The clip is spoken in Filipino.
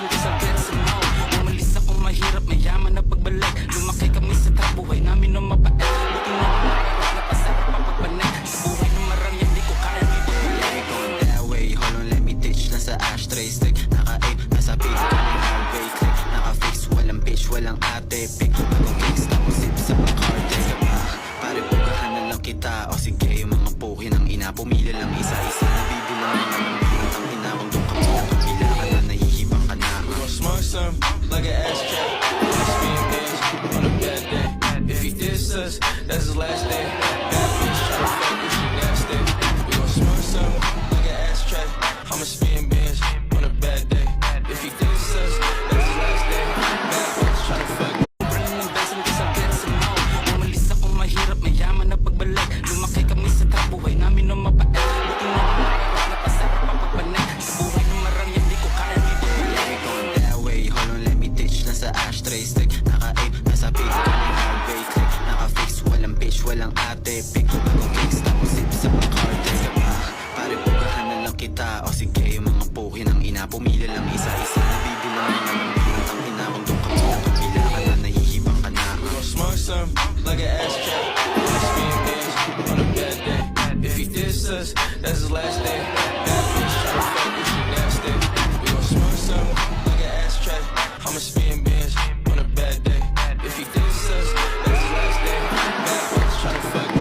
beso ko sa verso mo. Umalis ako mahirap, mayaman na pagbalik. Lumaki kami sa trap, buhay namin na mabait. Buti na nakarap na pasarap ang pagbalik. Sa buhay na marangya, di ko kaya di pagbalik. Going that way, hold on, let me ditch. Nasa ashtray stick, naka-ape, nasa page. Kaming highway click, naka-fix. Walang bitch, walang ate, pick. Bagong kicks, tapos sip sa Bacardi. Pare, bugahan na lang kita. O sige, yung mga puhin ng ina, pumila lang isa-isa. Nabibilang na ng bilang ang ina. Kung doon ka muna, pumila ka na, nahihibang ka na. We gon' smoke some like an ashtray. Let's be a bitch on a bad day. If he diss us, that's his last day. Bad bitch tryna fuck with you nasty. We gon' smoke some like an ashtray. I'ma spin bands on a bad day. If he diss us, that's his last day. Bad bitch tryna fuck. Sobrang ng beso ko sa verso mo. Umalis ako mahirap, mayaman na pagbalik. Lumaki kami sa trap, buhay namin na mabait. Buti na nakarap na pasarap ang pagbalik. Sa buhay na marangya, di ko kaya di pagbalik. Going that way, hold on, let me ditch. Nasa ashtray stick, naka-ape, nasa page. Kaming highway click, naka-fix. Walang bitch, walang ate, pick. Bagong kicks, tapos sip sa Bacardi. Pare, bugahan na lang kita. O sige, yung mga puhin ng ina, pumila lang isa-isa. Nabibilang na ng bilang ang ina. Kung doon ka muna, pumila ka na, nahihibang ka na. We gon' smoke some like an ashtray. Let's be a bitch on a bad day. If he diss us, that's his last day.